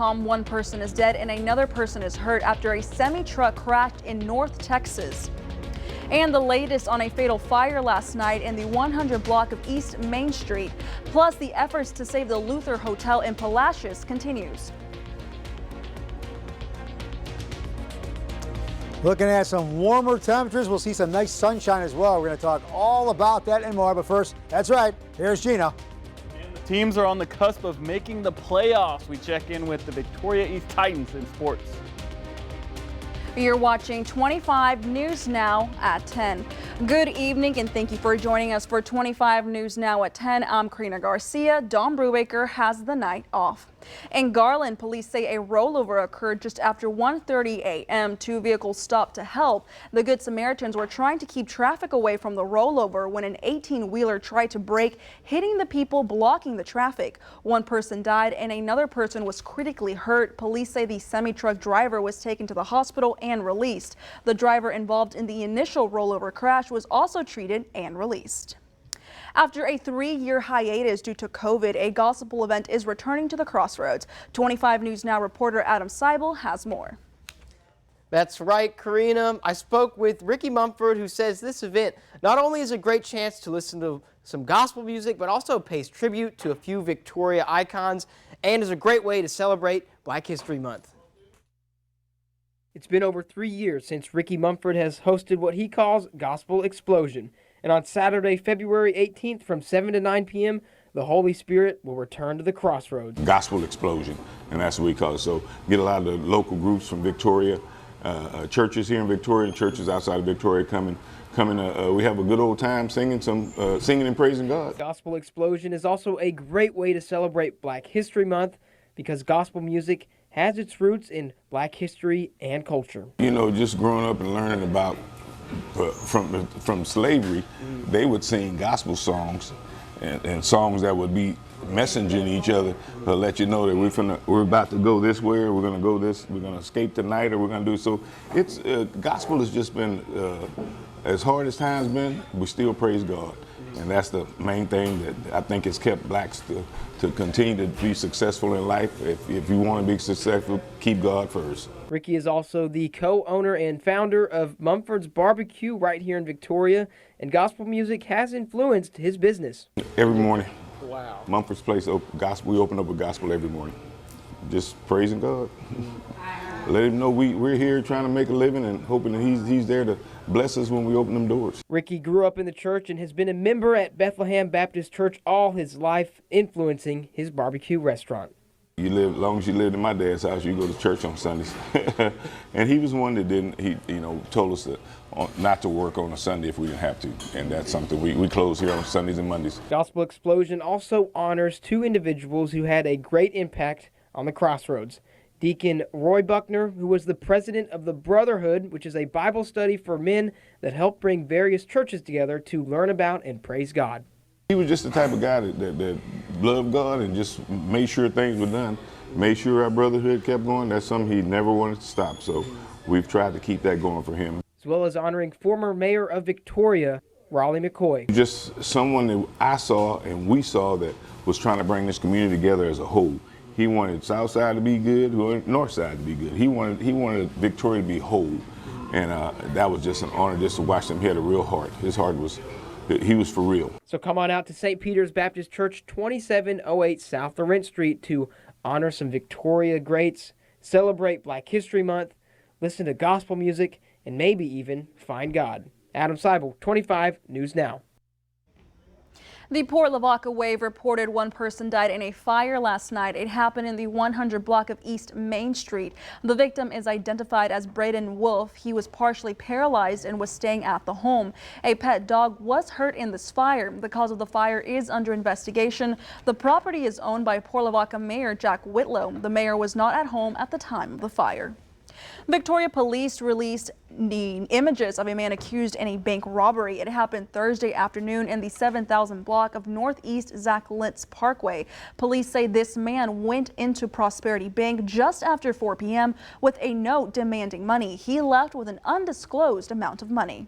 One person is dead and another person is hurt after a semi-truck crashed in North Texas. And the latest on a fatal fire last night in the 100 block of East Main Street. Plus, the efforts to save the Luther Hotel in Palacios continues. Looking at some warmer temperatures, we'll see some nice sunshine as well. We're going to talk all about that and more. But first, that's right, here's Gina. And the teams are on the cusp of making the playoffs. We check in with the Victoria East Titans in sports. You're watching 25 News Now at 10. Good evening and thank you for joining us for 25 News Now at 10. I'm Karina Garcia. Don Brubaker has the night off. In Garland, police say a rollover occurred just after 1:30 a.m. Two vehicles stopped to help. The Good Samaritans were trying to keep traffic away from the rollover when an 18-wheeler tried to brake, hitting the people blocking the traffic. One person died and another person was critically hurt. Police say the semi-truck driver was taken to the hospital and released. The driver involved in the initial rollover crash was also treated and released. After a 3-year hiatus due to COVID, a gospel event is returning to the Crossroads. 25 News Now reporter Adam Seibel has more. That's right, Karina. I spoke with Ricky Mumford, who says this event not only is a great chance to listen to some gospel music, but also pays tribute to a few Victoria icons and is a great way to celebrate Black History Month. It's been over 3 years since Ricky Mumford has hosted what he calls Gospel Explosion. And on Saturday, February 18th from 7 to 9 p.m., the Holy Spirit will return to the Crossroads. Gospel Explosion, and that's what we call it. So get a lot of the local groups from Victoria, churches here in Victoria and churches outside of Victoria coming. We have a good old time singing and praising God. Gospel Explosion is also a great way to celebrate Black History Month because gospel music has its roots in Black history and culture. You know, just growing up and learning about from slavery, they would sing gospel songs and songs that would be messaging each other to let you know that we're about to go this way, or we're going to go this, we're going to escape tonight, or we're going to do so. It's gospel has just been as hard as time's been. We still praise God, and that's the main thing that I think has kept blacks to continue to be successful in life. If you want to be successful, keep God first. Ricky is also the co-owner and founder of Mumford's Barbecue right here in Victoria, and gospel music has influenced his business. Every morning. Wow. Mumford's Place, gospel. We open up with gospel every morning. Just praising God. Let him know we're here trying to make a living and hoping that he's there to bless us when we open them doors. Ricky grew up in the church and has been a member at Bethlehem Baptist Church all his life, influencing his barbecue restaurant. As long as you lived in my dad's house, you go to church on Sundays. And he was one that told us not to work on a Sunday if we didn't have to. And that's something we close here on Sundays and Mondays. Gospel Explosion also honors two individuals who had a great impact on the Crossroads. Deacon Roy Buckner, who was the president of the Brotherhood, which is a Bible study for men that help bring various churches together to learn about and praise God. He was just the type of guy that loved God and just made sure things were done, made sure our brotherhood kept going. That's something he never wanted to stop, so we've tried to keep that going for him. As well as honoring former mayor of Victoria, Raleigh McCoy. Just someone that I saw and we saw that was trying to bring this community together as a whole. He wanted South Side to be good, North Side to be good. He wanted Victoria to be whole, and that was just an honor just to watch him. He had a real heart. His heart he was for real. So come on out to St. Peter's Baptist Church, 2708 South Laurent Street to honor some Victoria greats, celebrate Black History Month, listen to gospel music, and maybe even find God. Adam Seibel, 25 News Now. The Port Lavaca Wave reported one person died in a fire last night. It happened in the 100 block of East Main Street. The victim is identified as Braden Wolf. He was partially paralyzed and was staying at the home. A pet dog was hurt in this fire. The cause of the fire is under investigation. The property is owned by Port Lavaca Mayor Jack Whitlow. The mayor was not at home at the time of the fire. Victoria police released the images of a man accused in a bank robbery. It happened Thursday afternoon in the 7,000 block of Northeast Zach Lentz Parkway. Police say this man went into Prosperity Bank just after 4 p.m. with a note demanding money. He left with an undisclosed amount of money.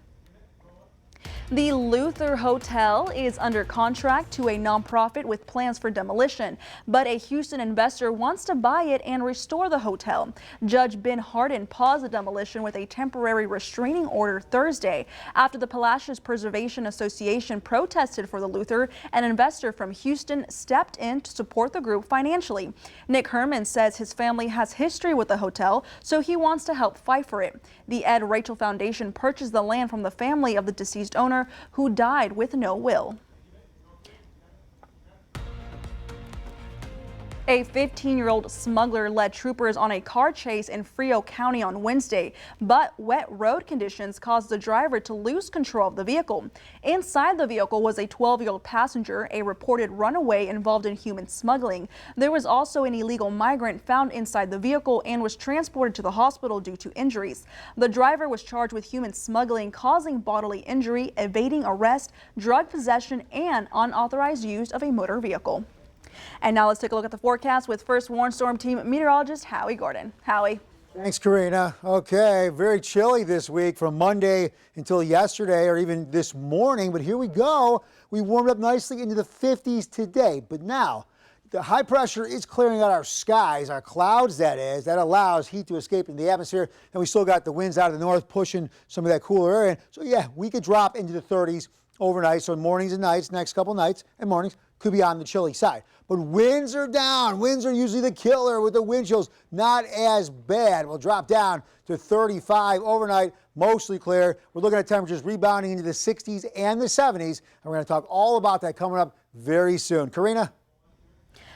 The Luther Hotel is under contract to a nonprofit with plans for demolition, but a Houston investor wants to buy it and restore the hotel. Judge Ben Hardin paused the demolition with a temporary restraining order Thursday after the Palacios Preservation Association protested for the Luther. An investor from Houston stepped in to support the group financially. Nick Herman says his family has history with the hotel, so he wants to help fight for it. The Ed Rachel Foundation purchased the land from the family of the deceased owner, who died with no will. A 15-year-old smuggler led troopers on a car chase in Frio County on Wednesday, but wet road conditions caused the driver to lose control of the vehicle. Inside the vehicle was a 12-year-old passenger, a reported runaway involved in human smuggling. There was also an illegal migrant found inside the vehicle and was transported to the hospital due to injuries. The driver was charged with human smuggling, causing bodily injury, evading arrest, drug possession, and unauthorized use of a motor vehicle. And now let's take a look at the forecast with First Warn Storm Team meteorologist Howie Gordon. Howie. Thanks, Karina. Okay, very chilly this week from Monday until yesterday or even this morning. But here we go. We warmed up nicely into the 50s today. But now the high pressure is clearing out our skies, our clouds, that is. That allows heat to escape into the atmosphere. And we still got the winds out of the north pushing some of that cooler air in. So, yeah, we could drop into the 30s overnight. So mornings and nights, next couple nights and mornings could be on the chilly side. But winds are down. Winds are usually the killer with the wind chills. Not as bad. We'll drop down to 35 overnight, mostly clear. We're looking at temperatures rebounding into the 60s and the 70s. And we're going to talk all about that coming up very soon. Karina?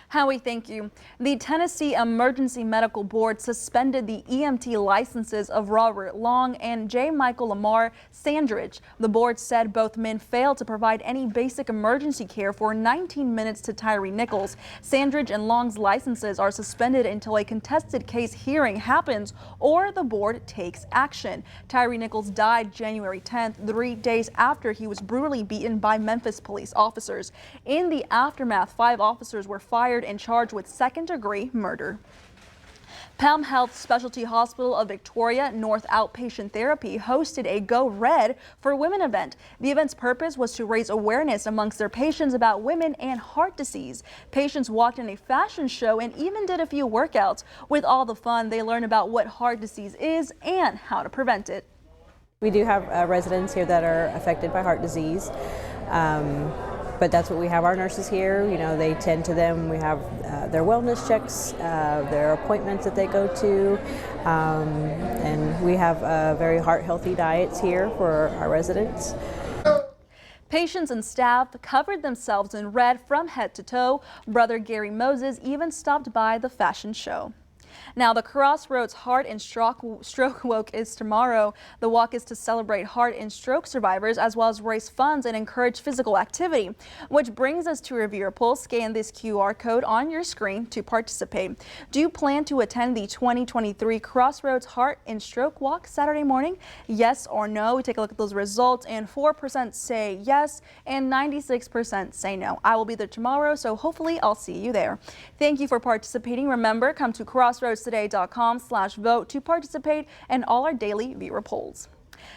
Howie, thank you. The Tennessee Emergency Medical Board suspended the EMT licenses of Robert Long and J. Michael Lamar Sandridge. The board said both men failed to provide any basic emergency care for 19 minutes to Tyree Nichols. Sandridge and Long's licenses are suspended until a contested case hearing happens or the board takes action. Tyree Nichols died January 10th, 3 days after he was brutally beaten by Memphis police officers. In the aftermath, 5 officers were fired and charged with second-degree murder. Palm Health Specialty Hospital of Victoria North Outpatient Therapy hosted a Go Red for Women event. The event's purpose was to raise awareness amongst their patients about women and heart disease. Patients walked in a fashion show and even did a few workouts. With all the fun, they learned about what heart disease is and how to prevent it. We do have residents here that are affected by heart disease. But that's what we have our nurses here. You know, they tend to them. We have their wellness checks, their appointments that they go to, and we have very heart-healthy diets here for our residents. Patients and staff covered themselves in red from head to toe. Brother Gary Moses even stopped by the fashion show. Now, the Crossroads Heart and Stroke Walk is tomorrow. The walk is to celebrate heart and stroke survivors as well as raise funds and encourage physical activity. Which brings us to Review Your Pulse. Scan this QR code on your screen to participate. Do you plan to attend the 2023 Crossroads Heart and Stroke Walk Saturday morning? Yes or no? We take a look at those results, and 4% say yes and 96% say no. I will be there tomorrow, so hopefully I'll see you there. Thank you for participating. Remember, come to crossroadstoday.com/vote to participate in all our daily viewer polls.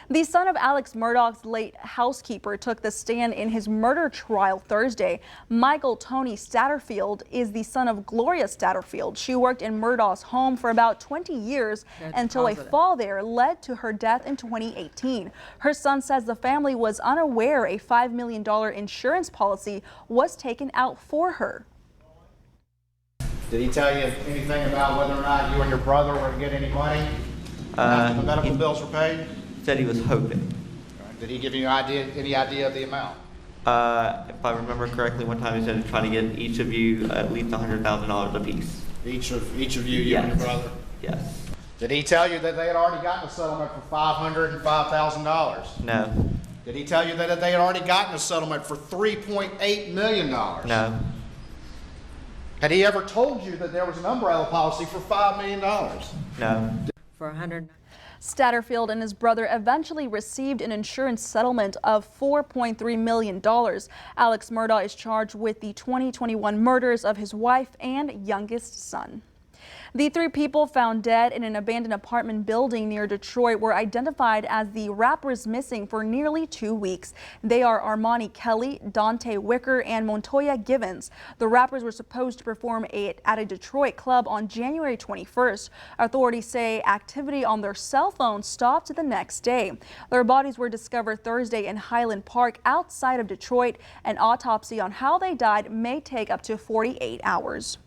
The son of Alex Murdaugh's late housekeeper took the stand in his murder trial Thursday. Michael Tony Statterfield is the son of Gloria Statterfield. She worked in Murdaugh's home for about 20 years until a fall there led to her death in 2018. Her son says the family was unaware a $5 million insurance policy was taken out for her. Did he tell you anything about whether or not you and your brother were to get any money after the medical bills were paid? Said he was hoping. Did he give you any idea of the amount? If I remember correctly, one time he said he's trying to get each of you at least $100,000 apiece. Each of you, you and your brother? Yes. Did he tell you that they had already gotten a settlement for $505,000? No. Did he tell you that they had already gotten a settlement for $3.8 million? No. Had he ever told you that there was an umbrella policy for $5 million? No. For 100. Statterfield and his brother eventually received an insurance settlement of $4.3 million. Alex Murdaugh is charged with the 2021 murders of his wife and youngest son. The 3 people found dead in an abandoned apartment building near Detroit were identified as the rappers missing for nearly 2 weeks. They are Armani Kelly, Dante Wicker, and Montoya Givens. The rappers were supposed to perform at a Detroit club on January 21st. Authorities say activity on their cell phones stopped the next day. Their bodies were discovered Thursday in Highland Park outside of Detroit. An autopsy on how they died may take up to 48 hours.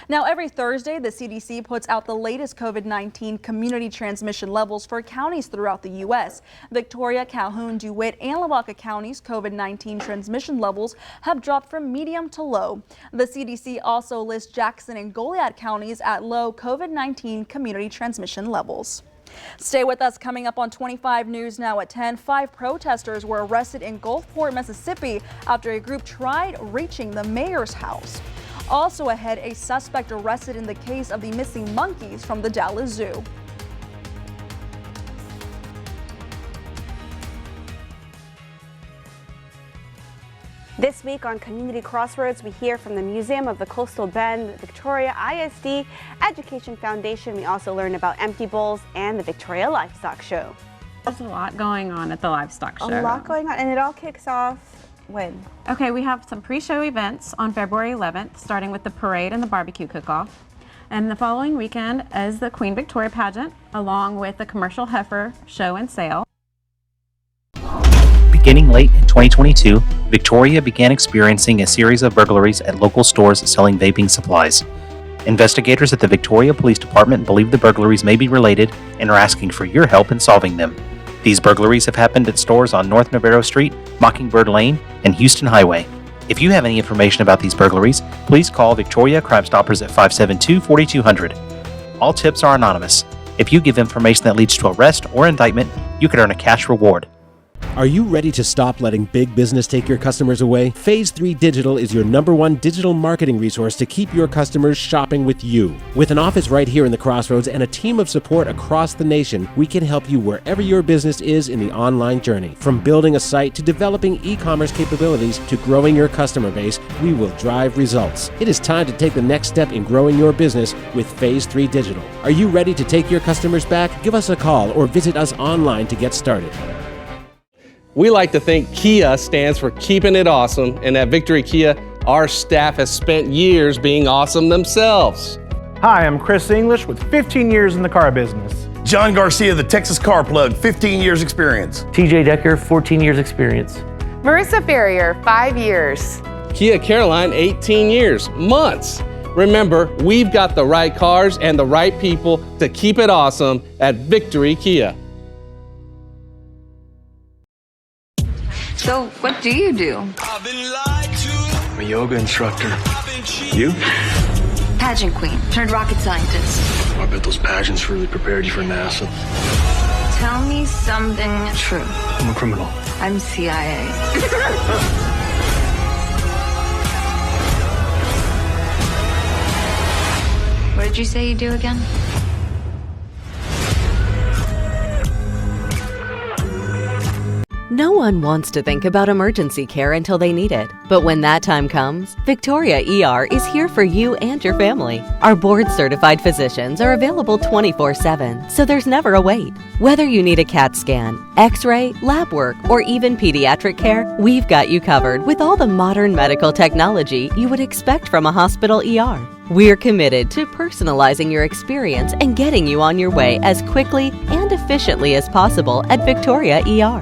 Now, every Thursday, the CDC puts out the latest COVID-19 community transmission levels for counties throughout the U.S. Victoria, Calhoun, DeWitt, and Lavaca counties' COVID-19 transmission levels have dropped from medium to low. The CDC also lists Jackson and Goliad counties at low COVID-19 community transmission levels. Stay with us. Coming up on 25 News Now at 10, 5 protesters were arrested in Gulfport, Mississippi after a group tried reaching the mayor's house. Also ahead, a suspect arrested in the case of the missing monkeys from the Dallas Zoo. This week on Community Crossroads, we hear from the Museum of the Coastal Bend, Victoria ISD Education Foundation. We also learn about empty bowls and the Victoria Livestock Show. There's a lot going on at the Livestock Show. A lot going on, and it all kicks off when? Okay, we have some pre-show events on February 11th, starting with the parade and the barbecue cook-off. And the following weekend is the Queen Victoria pageant, along with the commercial heifer show and sale. Beginning late in 2022, Victoria began experiencing a series of burglaries at local stores selling vaping supplies. Investigators at the Victoria Police Department believe the burglaries may be related and are asking for your help in solving them. These burglaries have happened at stores on North Navarro Street, Mockingbird Lane, and Houston Highway. If you have any information about these burglaries, please call Victoria Crime Stoppers at 572-4200. All tips are anonymous. If you give information that leads to arrest or indictment, you could earn a cash reward. Are you ready to stop letting big business take your customers away? Phase 3 Digital is your #1 digital marketing resource to keep your customers shopping with you. With an office right here in the Crossroads and a team of support across the nation, we can help you wherever your business is in the online journey. From building a site to developing e-commerce capabilities to growing your customer base, we will drive results. It is time to take the next step in growing your business with Phase 3 Digital. Are you ready to take your customers back? Give us a call or visit us online to get started. We like to think Kia stands for keeping it awesome, and at Victory Kia, our staff has spent years being awesome themselves. Hi, I'm Chris English with 15 years in the car business. John Garcia, the Texas Car Plug, 15 years experience. TJ Decker, 14 years experience. Marissa Ferrier, 5 years. Kia Caroline, 18 years, months. Remember, we've got the right cars and the right people to keep it awesome at Victory Kia. So, what do you do? I'm a yoga instructor. You? Pageant queen, turned rocket scientist. I bet those pageants really prepared you for NASA. Tell me something true. I'm a criminal. I'm CIA. What did you say you do again? No one wants to think about emergency care until they need it. But when that time comes, Victoria ER is here for you and your family. Our board-certified physicians are available 24/7, so there's never a wait. Whether you need a CAT scan, X-ray, lab work, or even pediatric care, we've got you covered with all the modern medical technology you would expect from a hospital ER. We're committed to personalizing your experience and getting you on your way as quickly and efficiently as possible at Victoria ER.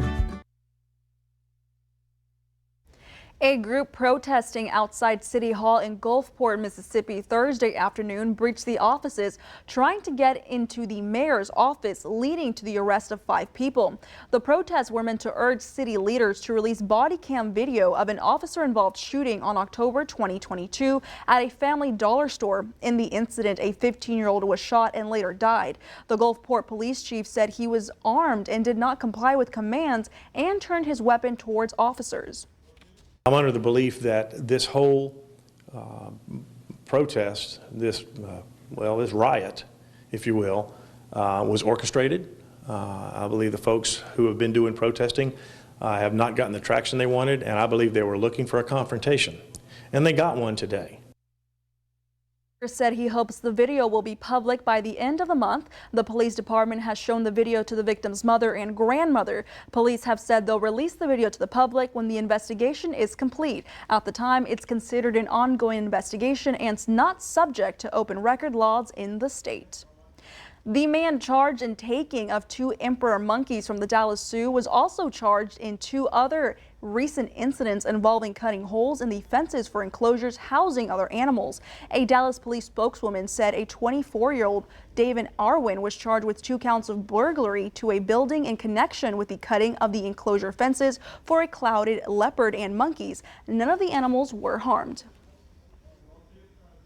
A group protesting outside City Hall in Gulfport, Mississippi Thursday afternoon breached the offices, trying to get into the mayor's office, leading to the arrest of 5 people. The protests were meant to urge city leaders to release body cam video of an officer-involved shooting on October 2022 at a Family Dollar store. In the incident, a 15-year-old was shot and later died. The Gulfport police chief said he was armed and did not comply with commands and turned his weapon towards officers. I'm under the belief that this whole protest, this riot, if you will, was orchestrated. I believe the folks who have been doing protesting have not gotten the traction they wanted, and I believe they were looking for a confrontation. And they got one today. Said he hopes the video will be public by the end of the month. The police department has shown the video to the victim's mother and grandmother. Police have said they'll release the video to the public when the investigation is complete. At the time, it's considered an ongoing investigation and it's not subject to open record laws in the state. The man charged in taking of 2 emperor monkeys from the Dallas Zoo was also charged in 2 other recent incidents involving cutting holes in the fences for enclosures housing other animals. A Dallas police spokeswoman said a 24-year-old David Arwin was charged with 2 counts of burglary to a building in connection with the cutting of the enclosure fences for a clouded leopard and monkeys. None of the animals were harmed.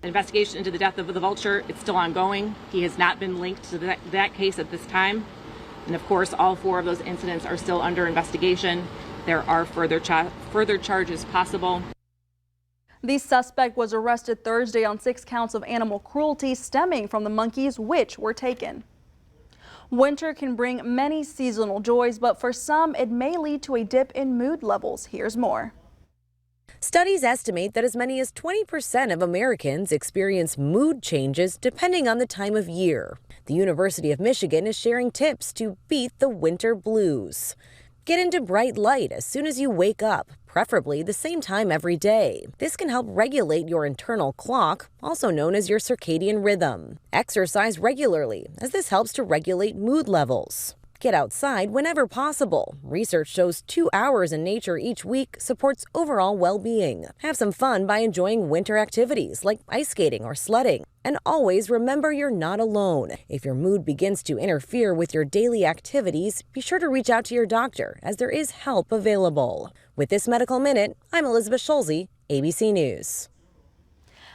Investigation into the death of the vulture, it's still ongoing. He has not been linked to that case at this time. And of course, all 4 of those incidents are still under investigation. There are further charges possible. The suspect was arrested Thursday on 6 counts of animal cruelty stemming from the monkeys which were taken. Winter can bring many seasonal joys, but for some it may lead to a dip in mood levels. Here's more. Studies estimate that as many as 20% of Americans experience mood changes depending on the time of year. The University of Michigan is sharing tips to beat the winter blues. Get into bright light as soon as you wake up, preferably the same time every day. This can help regulate your internal clock, also known as your circadian rhythm. Exercise regularly, as this helps to regulate mood levels. Get outside whenever possible. Research shows 2 hours in nature each week supports overall well-being. Have some fun by enjoying winter activities like ice skating or sledding. And always remember you're not alone. If your mood begins to interfere with your daily activities, be sure to reach out to your doctor as there is help available. With this Medical Minute, I'm Elizabeth Schulze, ABC News.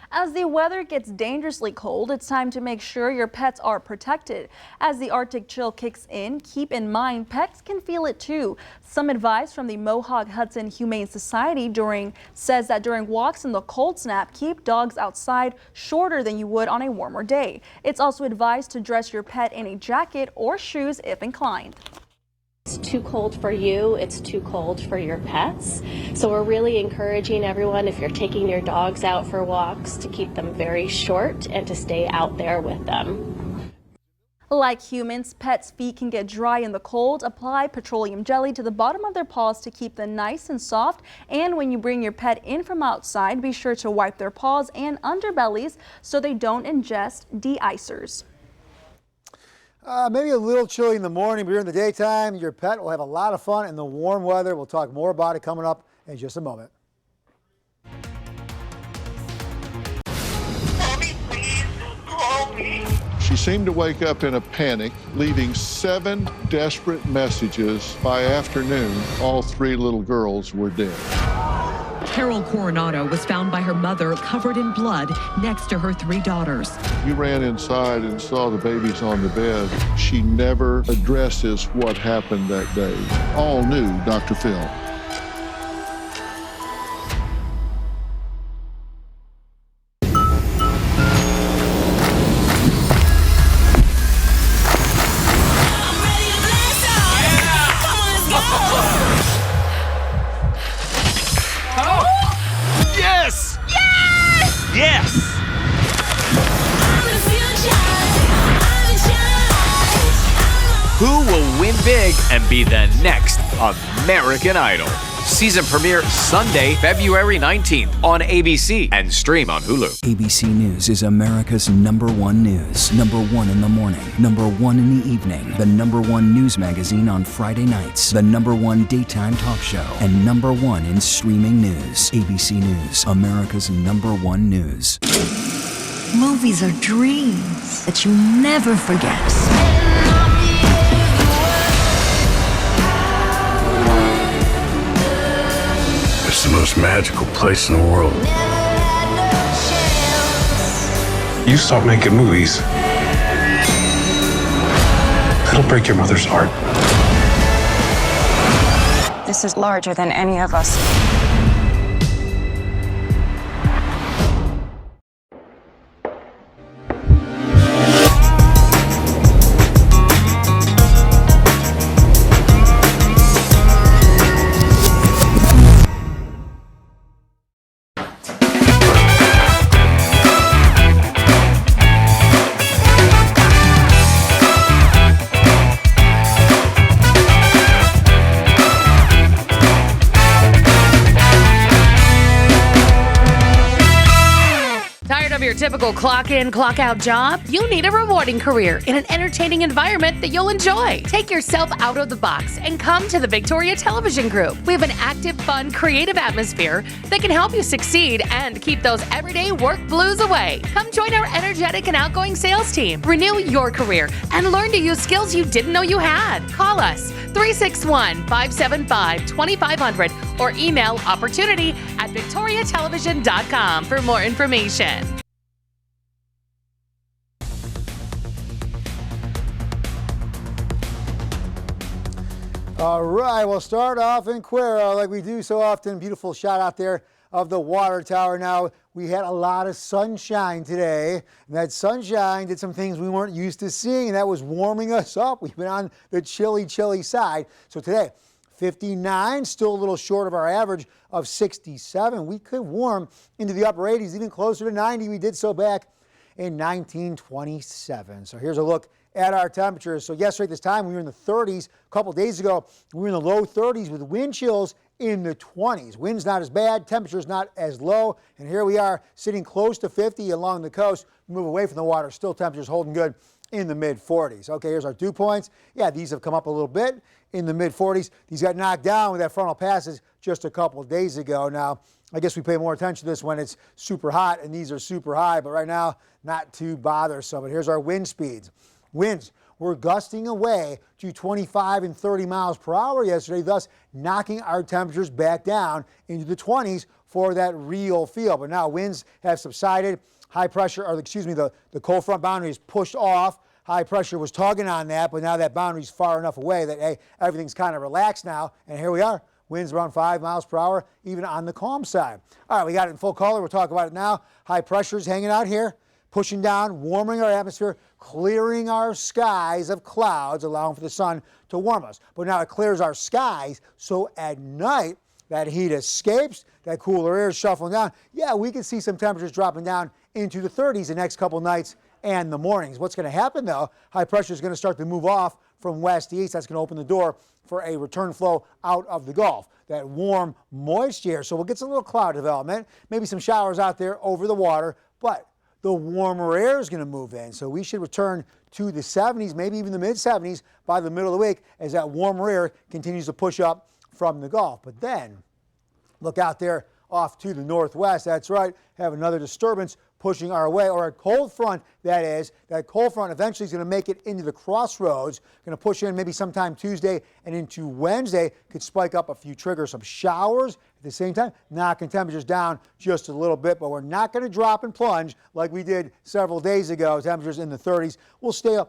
As the weather gets dangerously cold, it's time to make sure your pets are protected. As the Arctic chill kicks in, keep in mind pets can feel it too. Some advice from the Mohawk Hudson Humane Society says that during walks in the cold snap, keep dogs outside shorter than you would on a warmer day. It's also advised to dress your pet in a jacket or shoes if inclined. It's too cold for you, it's too cold for your pets. So we're really encouraging everyone, if you're taking your dogs out for walks, to keep them very short and to stay out there with them. Like humans, pets' feet can get dry in the cold. Apply petroleum jelly to the bottom of their paws to keep them nice and soft. And when you bring your pet in from outside, be sure to wipe their paws and underbellies so they don't ingest de-icers. Maybe a little chilly in the morning, but during the daytime, your pet will have a lot of fun in the warm weather. We'll talk more about it coming up in just a moment. She seemed to wake up in a panic, leaving 7 desperate messages. By afternoon, all 3 little girls were dead. Carol Coronado was found by her mother covered in blood next to her 3 daughters. We ran inside and saw the babies on the bed. She never addresses what happened that day. All new Dr. Phil. Yes! Yes! Yes! Who will win big and be the next American Idol? Season premiere Sunday, February 19th on ABC and stream on Hulu. ABC News is America's #1 news. #1 in the morning, #1 in the evening, the #1 news magazine on Friday nights, the #1 daytime talk show, and #1 in streaming news. ABC News, America's #1 news. Movies are dreams that you never forget. It's the most magical place in the world. You stop making movies, it'll break your mother's heart. This is larger than any of us. typical clock in, clock out job? You need a rewarding career in an entertaining environment that you'll enjoy. Take yourself out of the box and come to the Victoria Television Group. We have an active, fun, creative atmosphere that can help you succeed and keep those everyday work blues away. Come join our energetic and outgoing sales team. Renew your career and learn to use skills you didn't know you had. Call us 361-575-2500 or email opportunity@victoriatelevision.com for more information. All right, we'll start off in Cuero like we do so often. Beautiful shot out there of the water tower. Now, we had a lot of sunshine today, and that sunshine did some things we weren't used to seeing, and that was warming us up. We've been on the chilly side. So today, 59, still a little short of our average of 67. We could warm into the upper 80s, even closer to 90. We did so back in 1927. So here's a look at our temperatures. So yesterday at this time, we were in the 30s. A couple days ago, we were in the low 30s with wind chills in the 20s. Wind's not as bad, temperature's not as low, and here we are sitting close to 50 along the coast. Move away from the water, still temperatures holding good in the mid-40s. Okay, here's our dew points. Yeah, these have come up a little bit in the mid-40s. These got knocked down with that frontal passage just a couple of days ago. Now, I guess we pay more attention to this when it's super hot and these are super high, but right now, not too bothersome. But here's our wind speeds. Winds were gusting away to 25 and 30 miles per hour yesterday, thus knocking our temperatures back down into the 20s for that real feel. But now winds have subsided. High pressure, or the cold front boundary is pushed off. High pressure was tugging on that, but now that boundary's far enough away that, hey, everything's kind of relaxed now. And here we are. Winds around 5 miles per hour, even on the calm side. All right, we got it in full color. We'll talk about it now. High pressure's hanging out here, pushing down, warming our atmosphere, clearing our skies of clouds, allowing for the sun to warm us. But now it clears our skies, so at night, that heat escapes, that cooler air is shuffling down. Yeah, we can see some temperatures dropping down into the 30s the next couple nights and the mornings. What's going to happen, though, high pressure is going to start to move off from west to east. That's going to open the door for a return flow out of the Gulf. That warm, moist air. So we'll get some little cloud development, maybe some showers out there over the water, but the warmer air is going to move in. So we should return to the 70s, maybe even the mid-70s by the middle of the week as that warmer air continues to push up from the Gulf. But then, look out there off to the northwest. That's right, have another disturbance pushing our way, or a cold front, that is. That cold front eventually is going to make it into the crossroads, going to push in maybe sometime Tuesday and into Wednesday, could spike up a few triggers, some showers at the same time, knocking temperatures down just a little bit, but we're not going to drop and plunge like we did several days ago. Temperatures in the 30s. We'll stay in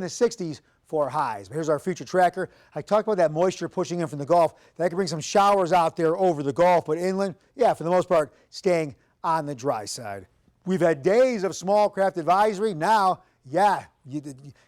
the 60s for highs. But here's our future tracker. I talked about that moisture pushing in from the Gulf. That could bring some showers out there over the Gulf, but inland, yeah, for the most part, staying on the dry side. We've had days of small craft advisory. Now, yeah, you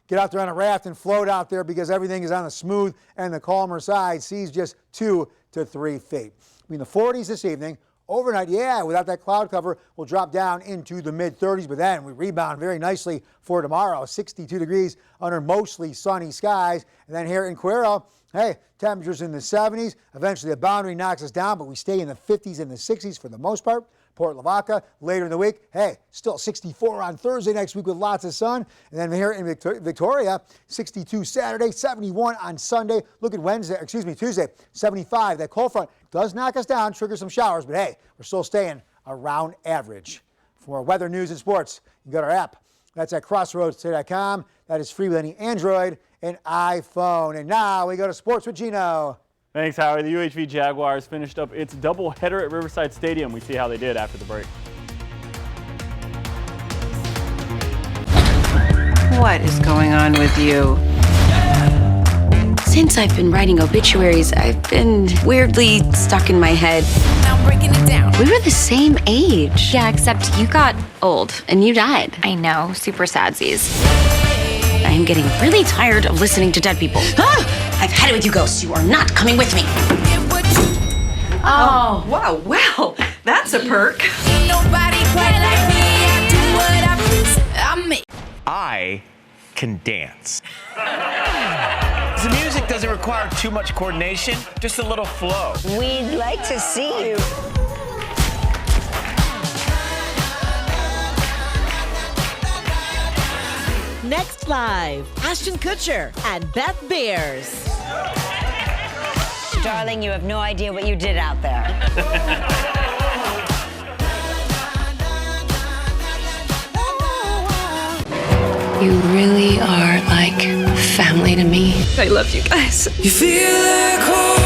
get out there on a raft and float out there because everything is on the smooth and the calmer side. Seas just 2 to 3 feet. In the 40s this evening. Overnight, yeah, without that cloud cover, we'll drop down into the mid-30s, but then we rebound very nicely for tomorrow. 62 degrees under mostly sunny skies. And then here in Cuero, hey, temperatures in the 70s. Eventually, the boundary knocks us down, but we stay in the 50s and the 60s for the most part. Port Lavaca later in the week, hey, still 64 on Thursday next week with lots of sun. And then here in Victoria, 62 Saturday, 71 on Sunday. Look at Tuesday, 75. That cold front does knock us down, trigger some showers, but hey, we're still staying around average. For more weather, news, and sports, you can go to our app. That's at crossroadstoday.com. That is free with any Android and iPhone. And now we go to sports with Gino. Thanks, Howie. The UHV Jaguars finished up its doubleheader at Riverside Stadium. We see how they did after the break. What is going on with you? Since I've been writing obituaries, I've been weirdly stuck in my head. Now I'm breaking it down. We were the same age. Yeah, except you got old and you died. I know, super sadsies. I am getting really tired of listening to dead people. Ah! I've had it with you ghosts. You are not coming with me. Oh, wow, well, that's a perk. Ain't nobody quite like me. I do what I please. I'm me. I can dance. The music doesn't require too much coordination, just a little flow. We'd like to see you. Next Live, Ashton Kutcher and Beth Beers. Darling, you have no idea what you did out there. You really are like family to me. I love you guys. You feel like home.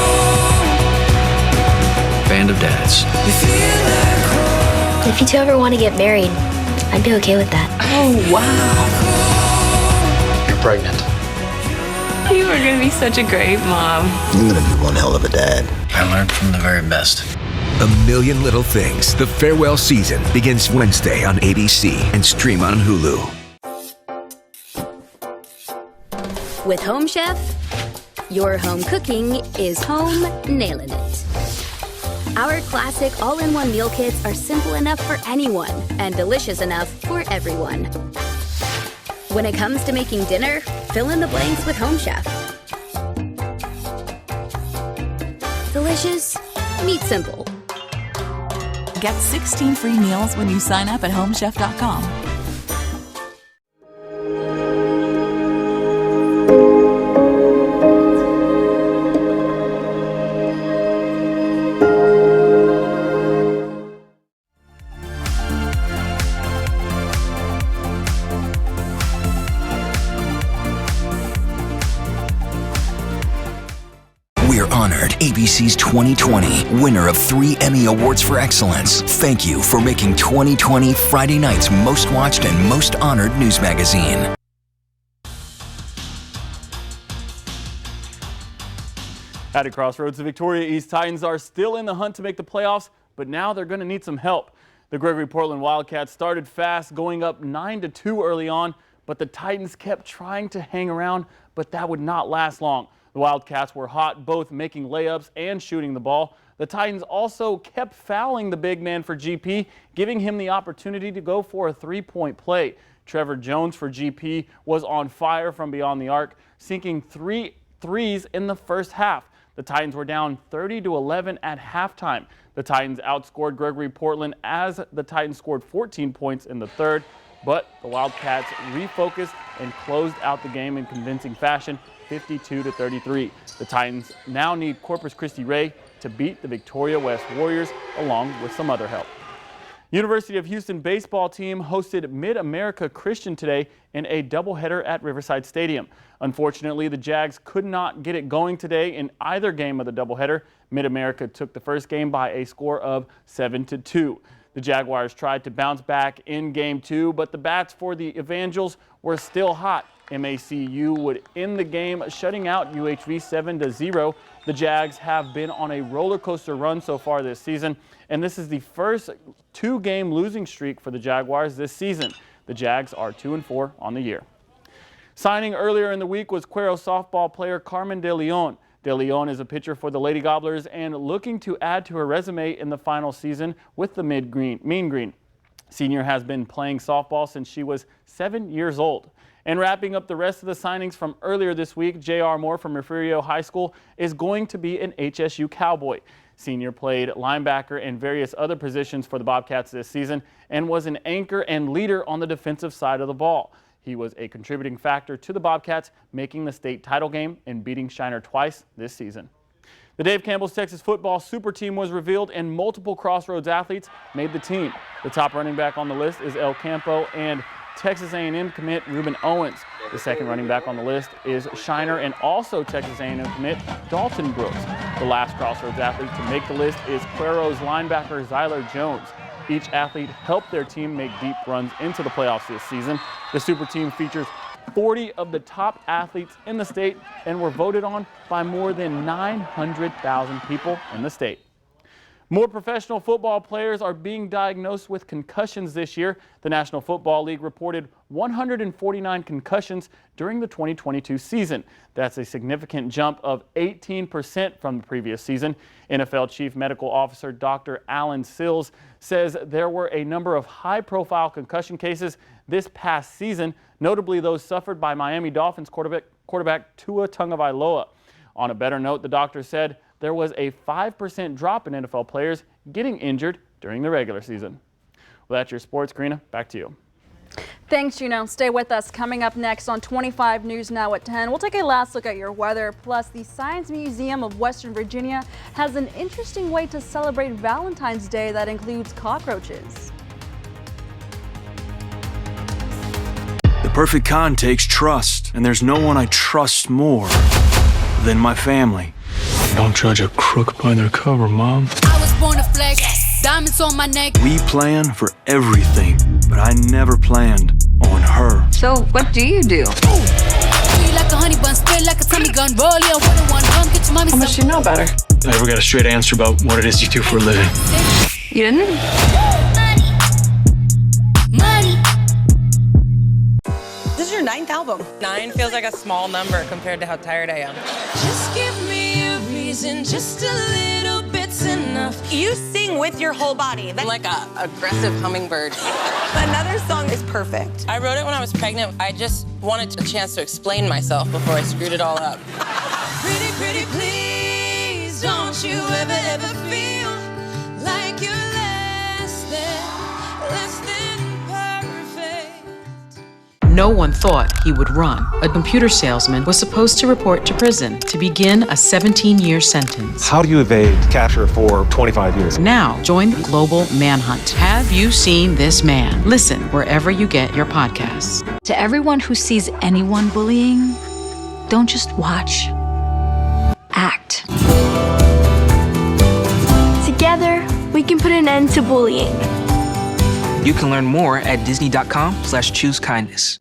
Band of dads. You feel like home. If you two ever want to get married, I'd be okay with that. Oh, wow. You're pregnant. You are going to be such a great mom. You're going to be one hell of a dad. I learned from the very best. A Million Little Things. The farewell season begins Wednesday on ABC and stream on Hulu. With Home Chef, your home cooking is home nailing it. Our classic all-in-one meal kits are simple enough for anyone and delicious enough for everyone. When it comes to making dinner, fill in the blanks with Home Chef. Delicious, meet simple. Get 16 free meals when you sign up at homechef.com. We're honored ABC's 2020 winner of 3 Emmy Awards for Excellence. Thank you for making 2020 Friday night's most watched and most honored news magazine. At a crossroads, the Victoria East Titans are still in the hunt to make the playoffs, but now they're going to need some help. The Gregory Portland Wildcats started fast, going up 9-2 early on, but the Titans kept trying to hang around, but that would not last long. The Wildcats were hot, both making layups and shooting the ball. The Titans also kept fouling the big man for GP, giving him the opportunity to go for a three-point play. Trevor Jones for GP was on fire from beyond the arc, sinking 3 threes in the first half. The Titans were down 30-11 at halftime. The Titans outscored Gregory Portland as the Titans scored 14 points in the third, but the Wildcats refocused and closed out the game in convincing fashion, 52-33. The Titans now need Corpus Christi Ray to beat the Victoria West Warriors, along with some other help. University of Houston baseball team hosted Mid-America Christian today in a doubleheader at Riverside Stadium. Unfortunately, the Jags could not get it going today in either game of the doubleheader. Mid-America took the first game by a score of 7-2. The Jaguars tried to bounce back in Game 2, but the bats for the Evangels were still hot. MACU would end the game, shutting out UHV 7-0. The Jags have been on a roller coaster run so far this season, and this is the first 2-game losing streak for the Jaguars this season. The Jags are 2-4 on the year. Signing earlier in the week was Cuero softball player Carmen De Leon. De Leon is a pitcher for the Lady Gobblers and looking to add to her resume in the final season with the Mean Green. Senior has been playing softball since she was 7 years old. And wrapping up the rest of the signings from earlier this week, J.R. Moore from Refugio High School is going to be an HSU Cowboy. Senior played linebacker and various other positions for the Bobcats this season and was an anchor and leader on the defensive side of the ball. He was a contributing factor to the Bobcats making the state title game and beating Shiner twice this season. The Dave Campbell's Texas football super team was revealed and multiple Crossroads athletes made the team. The top running back on the list is El Campo and Texas A&M commit Ruben Owens. The second running back on the list is Shiner and also Texas A&M commit Dalton Brooks. The last Crossroads athlete to make the list is Cuero's linebacker Zyler Jones. Each athlete helped their team make deep runs into the playoffs this season. The super team features 40 of the top athletes in the state and were voted on by more than 900,000 people in the state. More professional football players are being diagnosed with concussions this year. The National Football League reported 149 concussions during the 2022 season. That's a significant jump of 18% from the previous season. NFL Chief Medical Officer Dr. Alan Sills says there were a number of high-profile concussion cases this past season, notably those suffered by Miami Dolphins quarterback Tua Tagovailoa. On a better note, the doctor said there was a 5% drop in NFL players getting injured during the regular season. Well, that's your sports, Karina. Back to you. Thanks, Juno. Stay with us. Coming up next on 25 News Now at 10, we'll take a last look at your weather. Plus, the Science Museum of Western Virginia has an interesting way to celebrate Valentine's Day that includes cockroaches. The perfect con takes trust, and there's no one I trust more than my family. Don't judge a crook by their cover, Mom. I was born to flex. Yes. Diamonds on my neck. We plan for everything, but I never planned on her. So what do you do? Like a honey bun, spit like a Tommy gun, roll your one, come get your mommy. How much do you know about her? I never got a straight answer about what it is you do for a living. You didn't? Money. This is your 9th album. 9 feels like a small number compared to how tired I am. Just give me a reason, just a little bit's enough. You sing with your whole body. That's like a aggressive hummingbird. Another song is perfect. I wrote it when I was pregnant. I just wanted a chance to explain myself before I screwed it all up. Pretty, pretty, please, don't you ever feel like you're less than perfect. No one thought he would run. A computer salesman was supposed to report to prison to begin a 17-year sentence. How do you evade capture for 25 years? Now, join the global manhunt. Have you seen this man? Listen wherever you get your podcasts. To everyone who sees anyone bullying, don't just watch. Act. Together, we can put an end to bullying. You can learn more at disney.com/choose-kindness.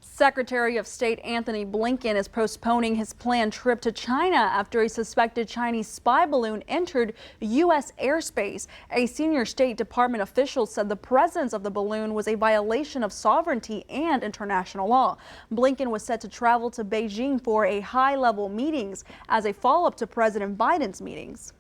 Secretary of State Anthony Blinken is postponing his planned trip to China after a suspected Chinese spy balloon entered U.S. airspace. A senior State Department official said the presence of the balloon was a violation of sovereignty and international law. Blinken was set to travel to Beijing for a high-level meetings as a follow-up to President Biden's meetings.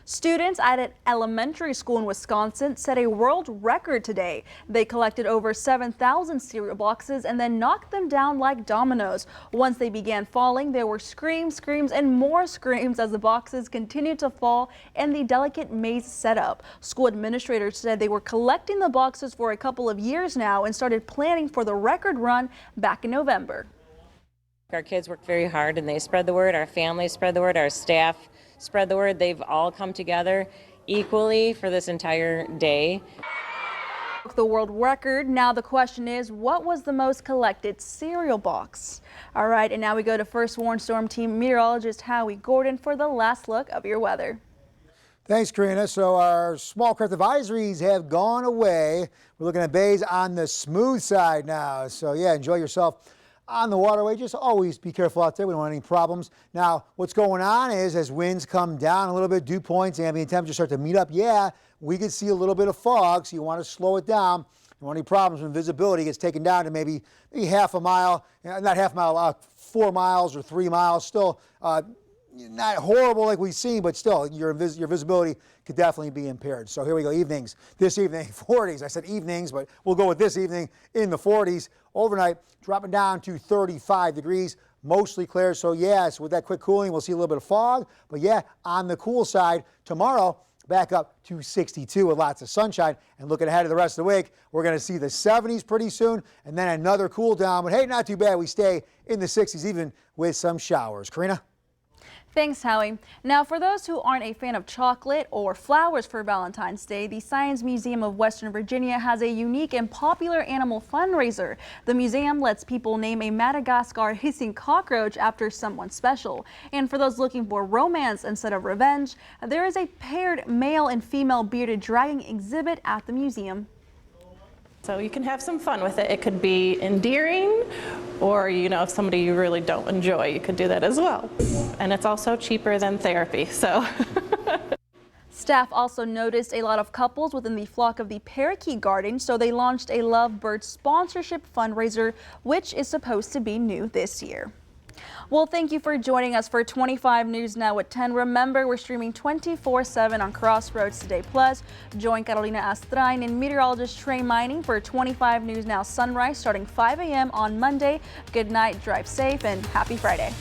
Students at an elementary school in Wisconsin set a world record today. They collected over 7,000 cereal boxes and then knocked them down like dominoes. Once they began falling, there were screams, and more screams as the boxes continued to fall and the delicate maze set up. School administrators said they were collecting the boxes for a couple of years now and started planning for the record run back in November. Our kids worked very hard and they spread the word. Our families spread the word. Our staff spread the word. They've all come together equally for this entire day. The world record. Now the question is, what was the most collected cereal box? All right, and now we go to First Warn Storm Team meteorologist Howie Gordon for the last look of your weather. Thanks, Karina. So our small craft advisories have gone away. We're looking at bays on the smooth side now. So yeah, enjoy yourself on the waterway. Just always be careful out there. We don't want any problems. Now, what's going on is as winds come down a little bit, dew points, ambient temperatures start to meet up. Yeah, we could see a little bit of fog, so you want to slow it down. You don't want any problems when visibility gets taken down to maybe half a mile, not half a mile, 4 miles or 3 miles. Still not horrible like we've seen, but still your visibility could definitely be impaired. So here we go, evenings. This evening, 40s. I said evenings, but we'll go with this evening in the 40s. Overnight, dropping down to 35 degrees, mostly clear. So yes, with that quick cooling, we'll see a little bit of fog. But yeah, on the cool side, tomorrow, back up to 62 with lots of sunshine. And looking ahead to the rest of the week, we're going to see the 70s pretty soon, and then another cool down. But hey, not too bad. We stay in the 60s, even with some showers. Karina? Thanks, Howie. Now, for those who aren't a fan of chocolate or flowers for Valentine's Day, the Science Museum of Western Virginia has a unique and popular animal fundraiser. The museum lets people name a Madagascar hissing cockroach after someone special. And for those looking for romance instead of revenge, there is a paired male and female bearded dragon exhibit at the museum. So you can have some fun with it. It could be endearing, or if somebody you really don't enjoy, you could do that as well. And it's also cheaper than therapy, so. Staff also noticed a lot of couples within the flock of the parakeet garden, so they launched a Lovebird sponsorship fundraiser, which is supposed to be new this year. Well, thank you for joining us for 25 News Now at 10. Remember, we're streaming 24/7 on Crossroads Today Plus. Join Carolina Astrain and meteorologist Trey Mining for 25 News Now Sunrise starting 5 a.m. on Monday. Good night, drive safe, and happy Friday.